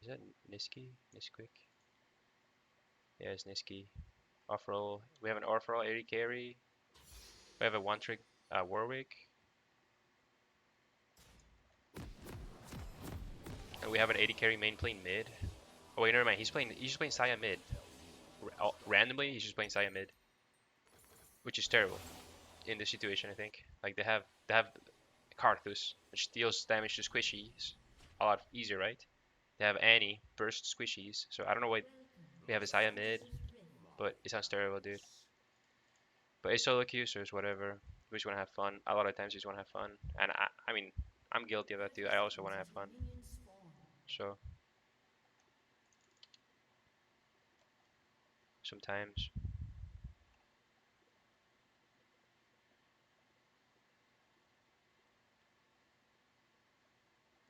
Is that Niski? Nisquick? Yeah, it's Niski. Off roll. We have an off roll 80 carry. We have a one trick Warwick. And we have an 80 carry main playing mid. Oh wait, never mind. He's just playing Saya mid. Randomly, he's just playing Saya mid, which is terrible in this situation. I think like they have Karthus, which deals damage to squishies a lot easier, right? They have Annie burst squishies, so I don't know why we have a Saya mid, but it sounds terrible, dude. But it's solo queue, so it's whatever. We just want to have fun. A lot of times, you just want to have fun, and I mean, I'm guilty of that too. I also want to have fun. So sometimes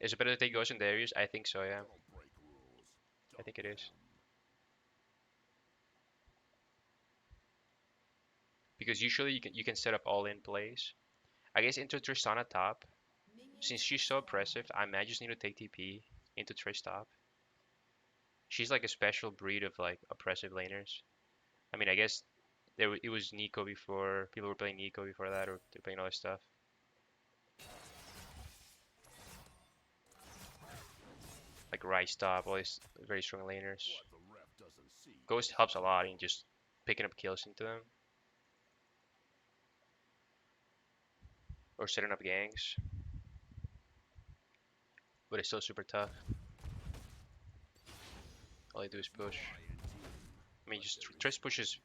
is it better to take Ghost and Darius? I think so, yeah. I think it is. Because usually you can set up all in plays. I guess into Tristana top, since she's so oppressive, I might just need to take TP into Trish top. She's like a special breed of like oppressive laners. I mean, I guess it was Nico before. People were playing Nico before that, or they're playing other stuff. Like Rice top, all these very strong laners. Ghost helps a lot in just picking up kills into them or setting up gangs, but it's still super tough. All they do is push. I mean, just Trish pushes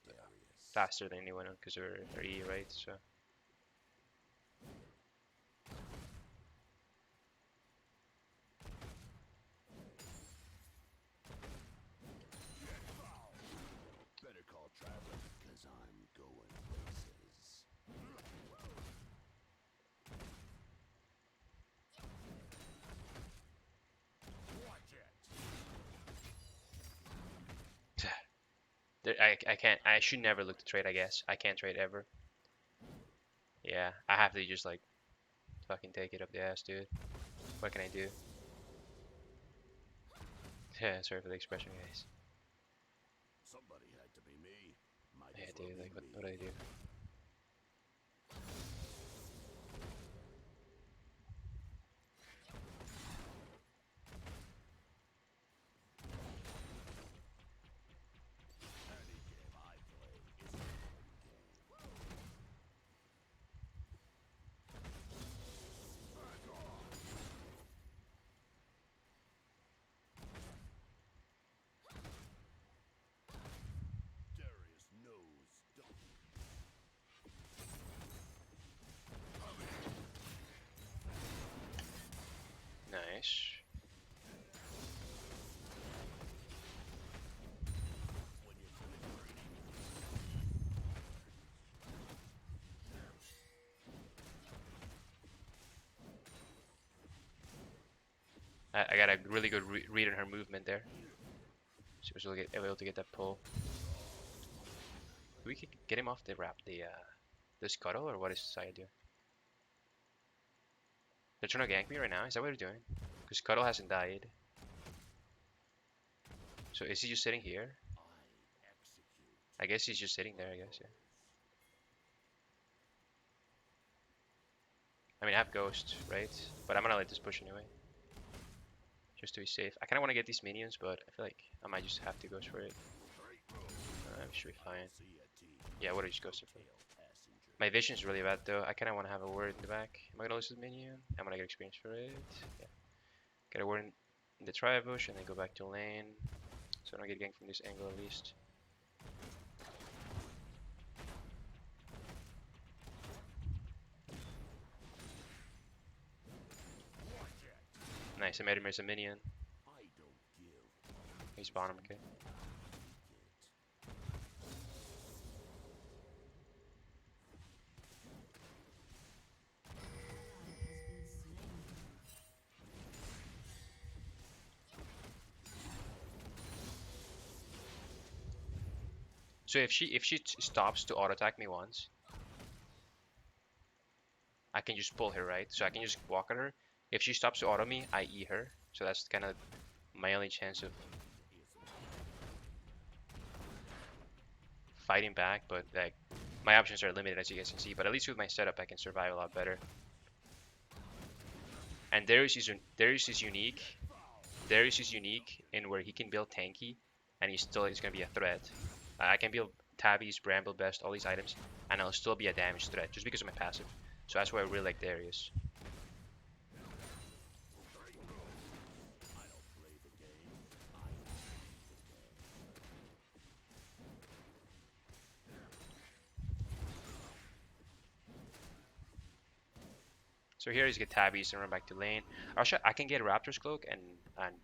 faster than anyone because they're E, right? So I can't. I should never look to trade. I guess I can't trade ever. Yeah, I have to just like fucking take it up the ass, dude. What can I do? Yeah, sorry for the expression, guys. Yeah, dude. Like, what do I do? Nice. I got a really good read on her movement there. She was able to get that pull. We could get him off the scuttle, or what is Saya doing? They're trying to gank me right now. Is that what they're doing? Because Scuttle hasn't died. So is he just sitting here? I guess he's just sitting there. I guess, yeah. I mean, I have Ghost, right? But I'm gonna let this push anyway, just to be safe. I kind of want to get these minions, but I feel like I might just have to Ghost for it. We should be fine. Yeah, what are you Ghosted for? My vision is really bad though. I kind of want to have a word in the back. Am I gonna lose this minion? I'm gonna get experience for it. Yeah. Get a word in the tri-bush and then go back to lane. So I don't get ganked from this angle at least. Nice, I made him as a minion. He's bottom, okay. So if she stops to auto attack me once, I can just pull her, right? So I can just walk at her. If she stops to auto me, I E her. So that's kind of my only chance of fighting back, but like my options are limited as you guys can see. But at least with my setup, I can survive a lot better. And Darius is unique. Darius is unique in where he can build tanky, and he still is gonna be a threat. I can build Tabbies, Bramble Best, all these items, and I'll still be a damage threat just because of my passive. So that's why I really like Darius. So here is get Tabbies and run back to lane. Also, I can get Raptor's Cloak and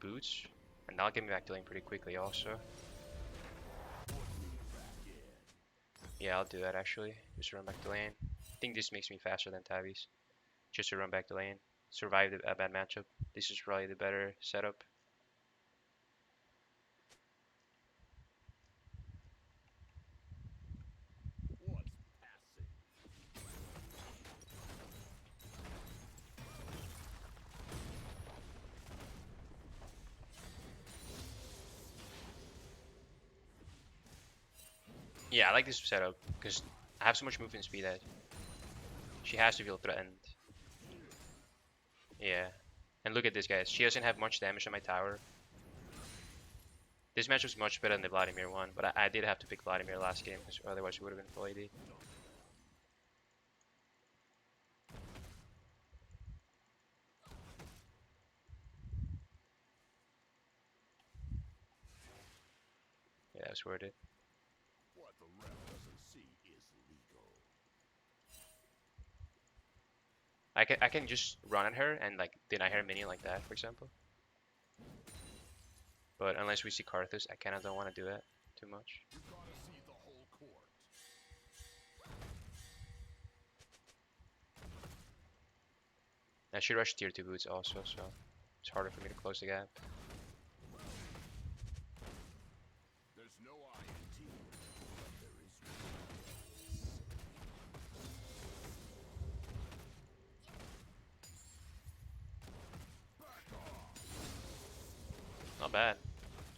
Boots, and that'll get me back to lane pretty quickly also. Yeah, I'll do that actually. Just run back to lane. I think this makes me faster than Tabbies. Just to run back to lane. Survive a bad matchup. This is probably the better setup. Yeah, I like this setup because I have so much movement speed that she has to feel threatened. Yeah. And look at this, guys. She doesn't have much damage on my tower. This match was much better than the Vladimir one, but I did have to pick Vladimir last game because otherwise it would have been full AD. Yeah, that's worth it. What the ref doesn't see is legal. I can just run at her and like deny her minion like that, for example. But unless we see Karthus, I kinda don't want to do that too much. I should rush tier 2 boots also, so it's harder for me to close the gap. Not bad.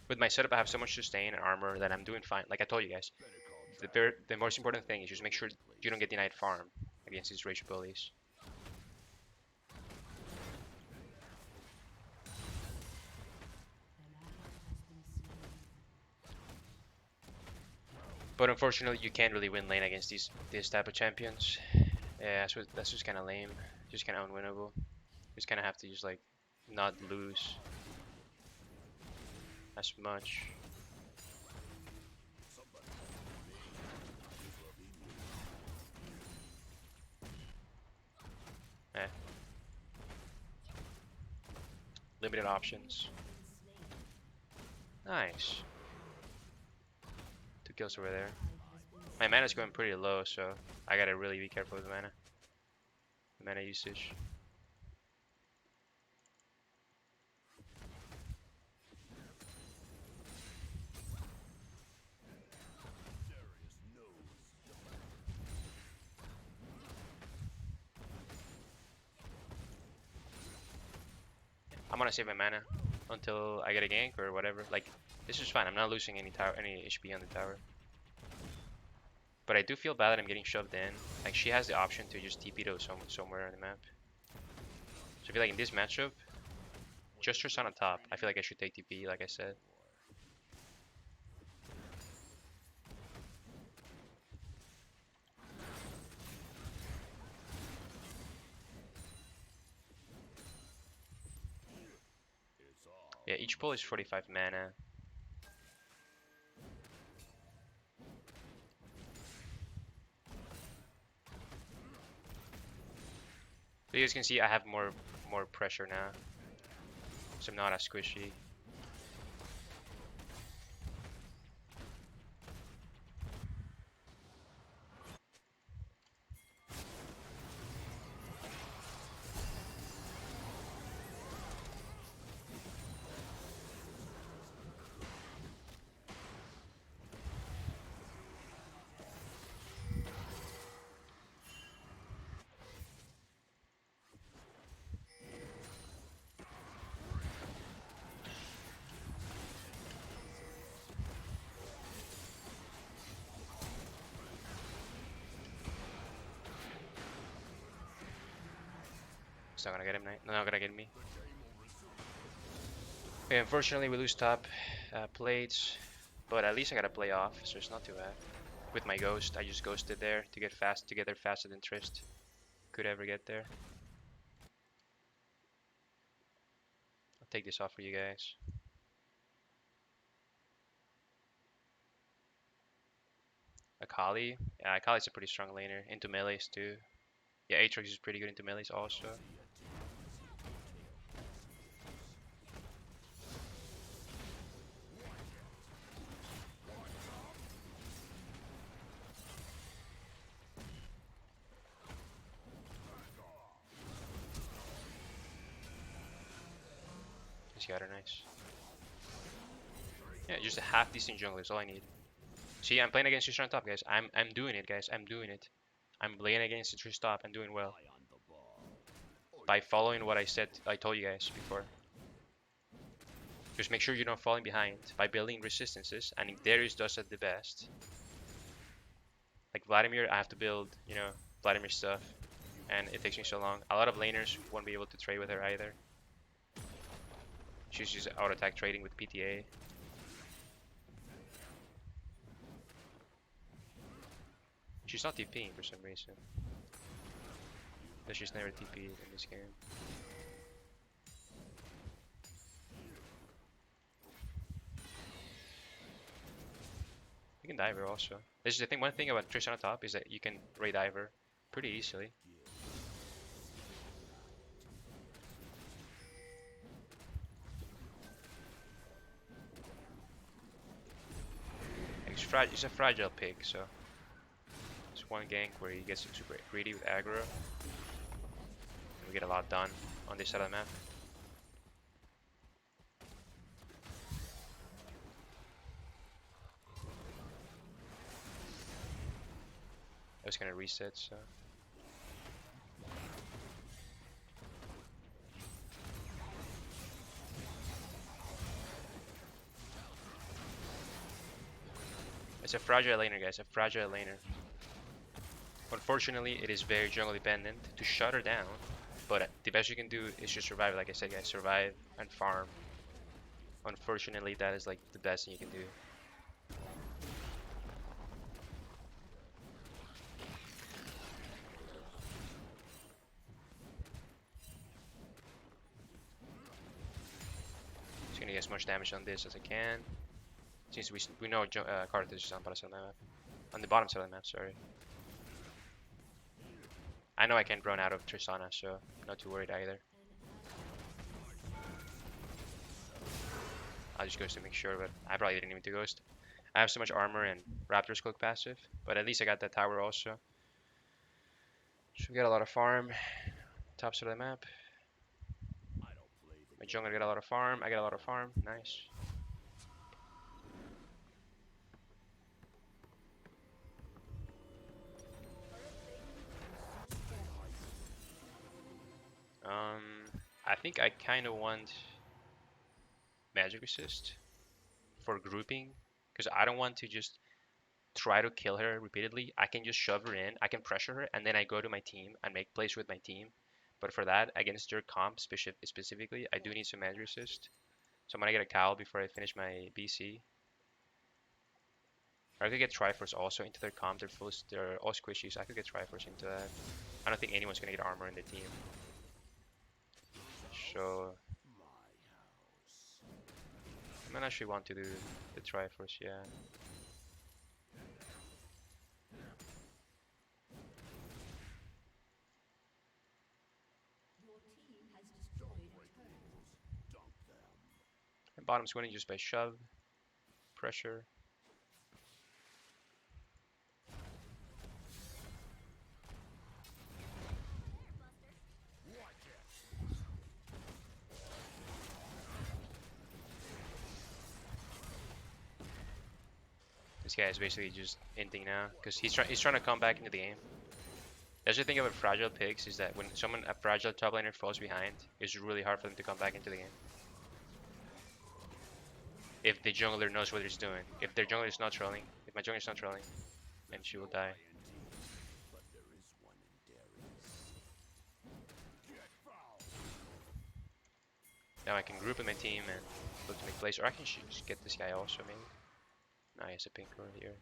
With my setup, I have so much sustain and armor that I'm doing fine. Like I told you guys, the most important thing is just make sure you don't get denied farm against these rage bullies. But unfortunately, you can't really win lane against this type of champions. Yeah, that's just kind of lame. Just kind of unwinnable. Just kind of have to just like not lose as much. Eh. Limited options. Nice. 2 kills over there. My mana's going pretty low, so I gotta really be careful with the mana usage. I'm gonna save my mana until I get a gank or whatever. Like, this is fine. I'm not losing any HP on the tower. But I do feel bad that I'm getting shoved in. Like, she has the option to just TP to somewhere on the map. So I feel like in this matchup, just Tristana top, I feel like I should take TP, like I said. Yeah, each pull is 45 mana. So you guys can see I have more pressure now. So I'm not as squishy. not gonna get him. Not gonna get me. Okay, unfortunately we lose top plates, but at least I got to play off, so it's not too bad. With my ghost, I just ghosted there to get there faster than Trist could ever get there. I'll take this off for you guys. Akali, yeah, Akali's a pretty strong laner into melees too. Yeah, Aatrox is pretty good into melees also. He's got her nice. Yeah, just a half decent jungler is all I need. See, I'm playing against Tristana on top, guys. I'm doing it, guys. I'm doing it. I'm playing against Tristana top and doing well. By following what I told you guys before. Just make sure you're not falling behind by building resistances, and if Darius does it the best. Like Vladimir, I have to build, Vladimir stuff, and it takes me so long. A lot of laners won't be able to trade with her either. She's just auto attack trading with PTA. She's not TPing for some reason. She's never TP'd in this game. You can dive her also. This is the thing. One thing about Tristana on top is that you can raid dive her pretty easily. It's a fragile pig, so it's one gank where he gets super greedy with aggro. And we get a lot done on this side of the map. I was gonna reset, so. It's a fragile laner, guys. A fragile laner. Unfortunately, it is very jungle dependent to shut her down. But the best you can do is just survive. Like I said, guys, survive and farm. Unfortunately, that is like the best thing you can do. Just gonna get as much damage on this as I can. Since we know Carthage is on the side of the map. On the bottom side of the map, sorry. I know I can't run out of Tristana, so I'm not too worried either. I'll just ghost to make sure, but I probably didn't even do ghost. I have so much armor and Raptor's Cloak passive, but at least I got that tower also. So we got a lot of farm. Top side of the map. My jungler got a lot of farm. I got a lot of farm. Nice. I think I kind of want magic resist for grouping, because I don't want to just try to kill her repeatedly. I can just shove her in, I can pressure her, and then I go to my team and make plays with my team. But for that, against their comp specifically, I do need some magic resist. So I'm gonna get a cowl before I finish my BC. Or I could get Triforce also into their comp. They're all squishy, so I could get Triforce into that. I don't think anyone's gonna get armor in the team. So I might actually want to do the Triforce, yeah. And bottom's winning just by shove, pressure. This guy is basically just inting now, because he's trying to come back into the game. That's the thing about fragile pigs, is that when a fragile top laner falls behind, it's really hard for them to come back into the game. If the jungler knows what he's doing. If their jungler is not trolling, if my jungler is not trolling, then she will die. Now I can group in my team and look to make plays, or I can just get this guy also maybe. Nice, a pink over here.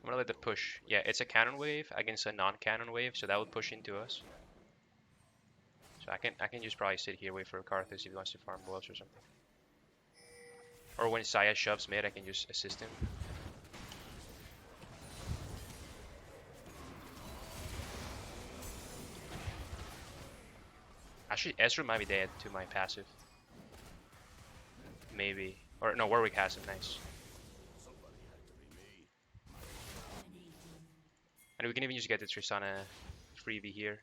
I'm gonna let the push. Yeah, it's a cannon wave against a non-cannon wave, so that would push into us. So I can just probably sit here, wait for Karthus if he wants to farm wolves or something. Or when Saya shoves mid, I can just assist him. Actually, Ezreal might be dead to my passive. Maybe. Or no, Warwick has him, nice. And we can even just get the Tristana freebie here,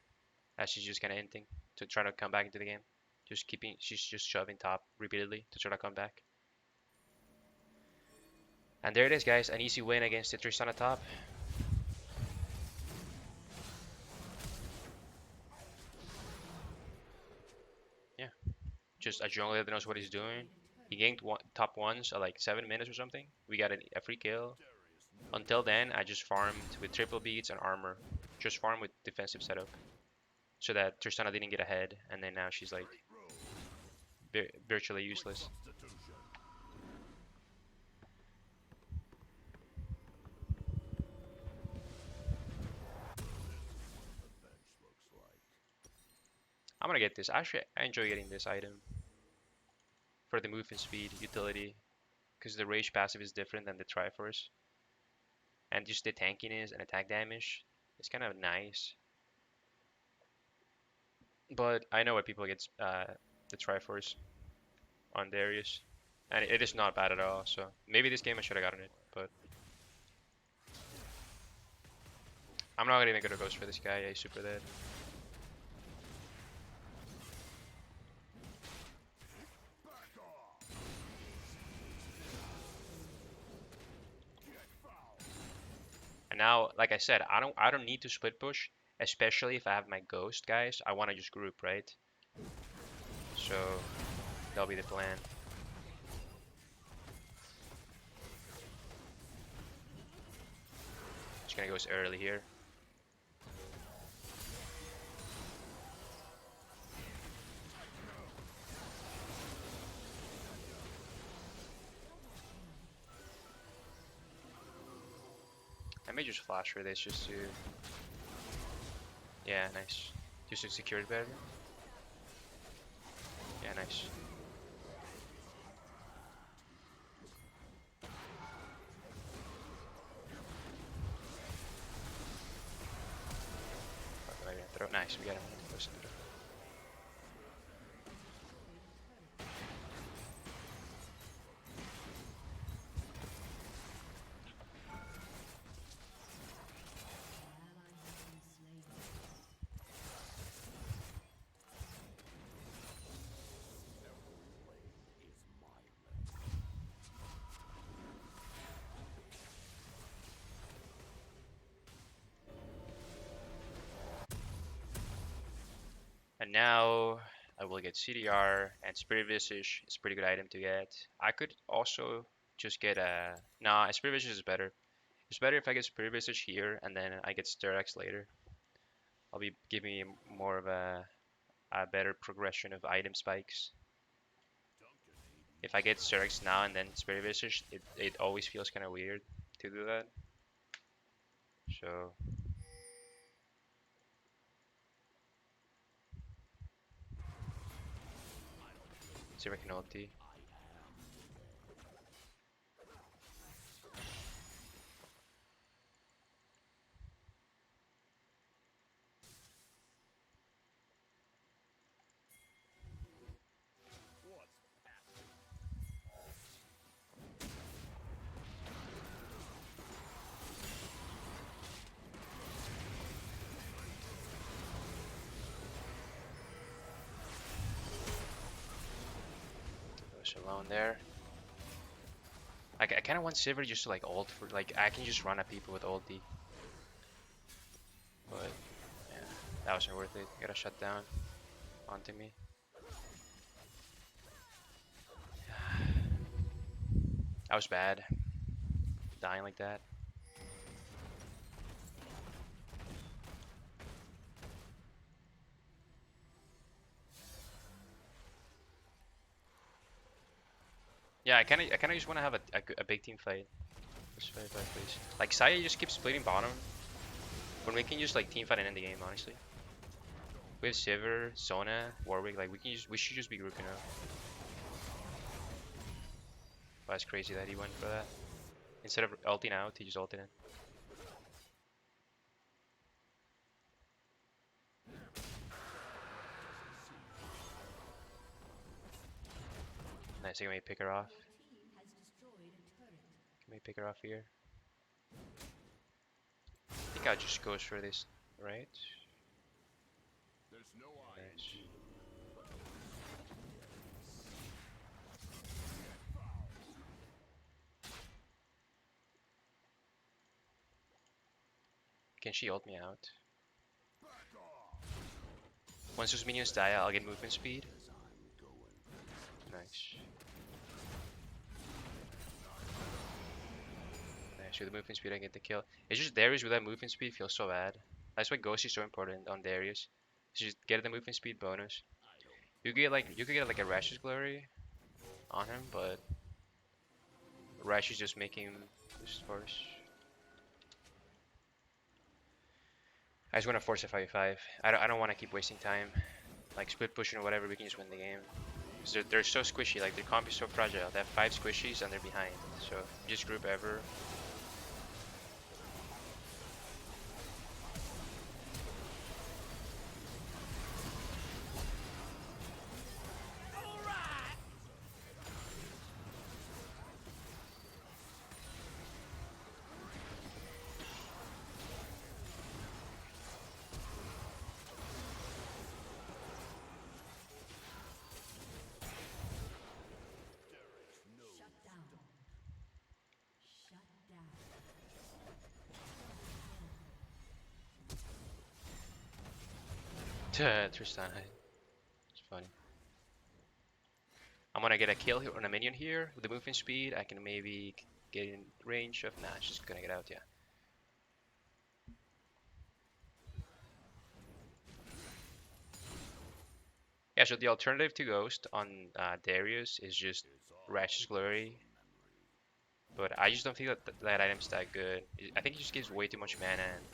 as she's just kind of hinting to try to come back into the game. She's just shoving top repeatedly to try to come back. And there it is, guys, an easy win against the Tristana top. Yeah, just a jungler that knows what he's doing. He ganked top ones at like 7 minutes or something. We got a free kill. Until then, I just farmed with triple beats and armor. Just farm with defensive setup. So that Tristana didn't get ahead, and then now she's like virtually useless. I'm gonna get this. Actually, I enjoy getting this item for the movement speed utility, because the rage passive is different than the Triforce, and just the tankiness and attack damage. It's kind of nice. But I know why people get the Triforce on Darius, and it is not bad at all. So maybe this game I should have gotten it, but I'm not even gonna ghost for this guy. Yeah, he's super dead. And now, like I said, I don't need to split push, especially if I have my ghost, guys. I want to just group, right? So that'll be the plan. Just gonna go early here. I may just flash for this just to... Yeah, nice. Just to secure it better. Yeah, nice. Nice, we got him. Listen to it. And now I will get CDR and Spirit Visage. It's a pretty good item to get. I could also just get a... Nah, Spirit Visage is better. It's better if I get Spirit Visage here and then I get Sterex later. I'll be giving you more of a better progression of item spikes. If I get Sterex now and then Spirit Visage, it always feels kind of weird to do that. So... see if I can ulti. Alone there. I kind of want Sivir just to like ult for like I can just run at people with ulti. But yeah, that wasn't worth it. Got a shut down onto me. That was bad. Dying like that. Yeah, I kind of just want to have a big team fight. Just fight, fight, please. Like Saya just keeps splitting bottom when we can just like team fight and end the game. Honestly, we have Sivir, Sona, Warwick. Like we should just be grouping up. But it's crazy that he went for that instead of ulting out. He just ulted in. Nice. Can we pick her off? Can we pick her off here? I think I'll just go for this, right? Nice. Can she ult me out? Once those minions die, I'll get movement speed. Nice. Nice. With the movement speed, I get the kill. It's just Darius without movement speed feels so bad. That's why Ghost is so important on Darius. Just get the movement speed bonus. You could get like a Rash's Glory on him, but Rash is just making him just worse. I just want to force a 5v5. I don't want to keep wasting time. Like split pushing or whatever, we can just win the game. Because they're so squishy, like their comp is so fragile. They have 5 squishies and they're behind. So just group ever. Tristana. It's funny. I'm gonna get a kill here on a minion here with the movement speed. I can maybe get in range of. Nah, she's gonna get out. Yeah. Yeah. So the alternative to Ghost on Darius is just Rash's Glory, but I just don't feel that item's that good. I think it just gives way too much mana, and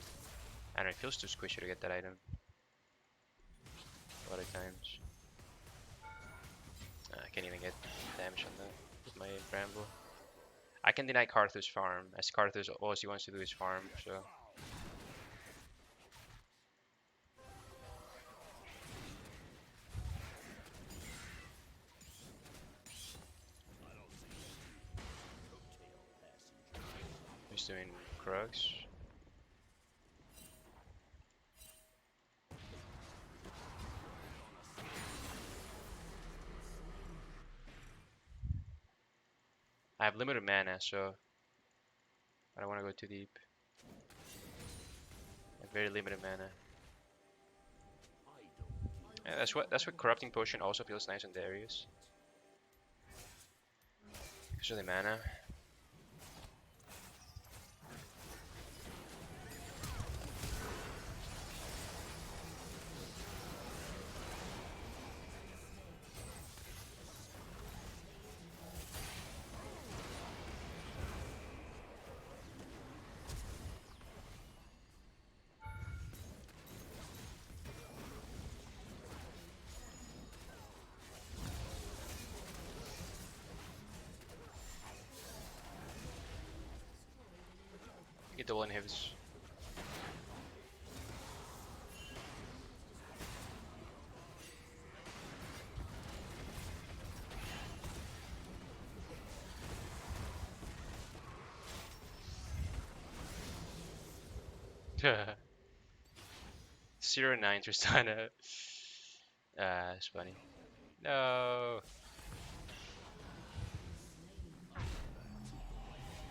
I don't know. It feels too squishy to get that item a lot of times. I can't even get damage on that with my Bramble. I can deny Karthus farm, as Karthus all he wants to do is farm, so. He's doing Krugs. I have limited mana, so I don't want to go too deep. I have very limited mana. Yeah, that's what Corrupting Potion also feels nice on Darius. Because of the mana. Get double inhibits. Zero 9 Tristana. It's funny. No.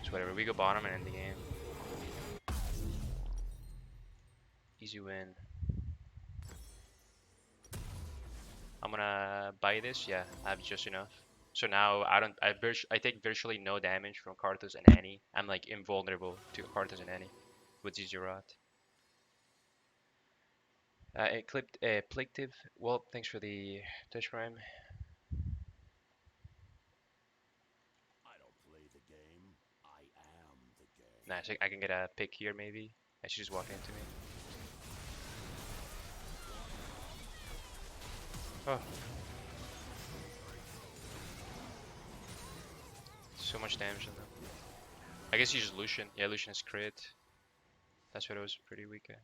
It's whatever. We go bottom and end the game. Easy win. I'm gonna buy this. Yeah, I have just enough. So now I take virtually no damage from Karthus and Annie. I'm like invulnerable to Karthus and Annie with Zizurot. It clipped Plictive. Well, thanks for the touch prime. Nice. I can get a pick here maybe. I should just walk into me. Oh, so much damage on them. I guess you just Lucian. Yeah, Lucian is crit. That's what it was pretty weak at.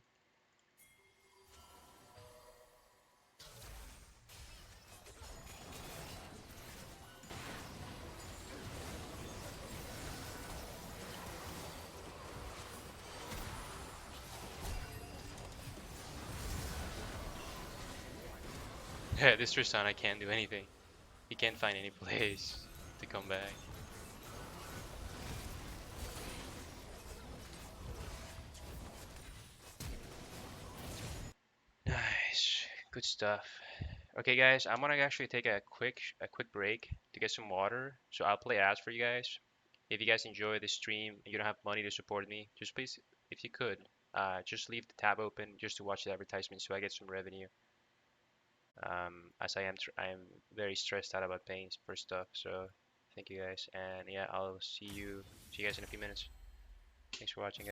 Yeah, this Tristana can't do anything. He can't find any place to come back. Nice. Good stuff. Okay, guys, I'm gonna actually take a quick break to get some water. So I'll play ads for you guys. If you guys enjoy the stream and you don't have money to support me, just please, if you could, just leave the tab open just to watch the advertisement so I get some revenue. As I am very stressed out about paying for stuff. So thank you guys, and yeah, I'll see you guys in a few minutes. Thanks for watching.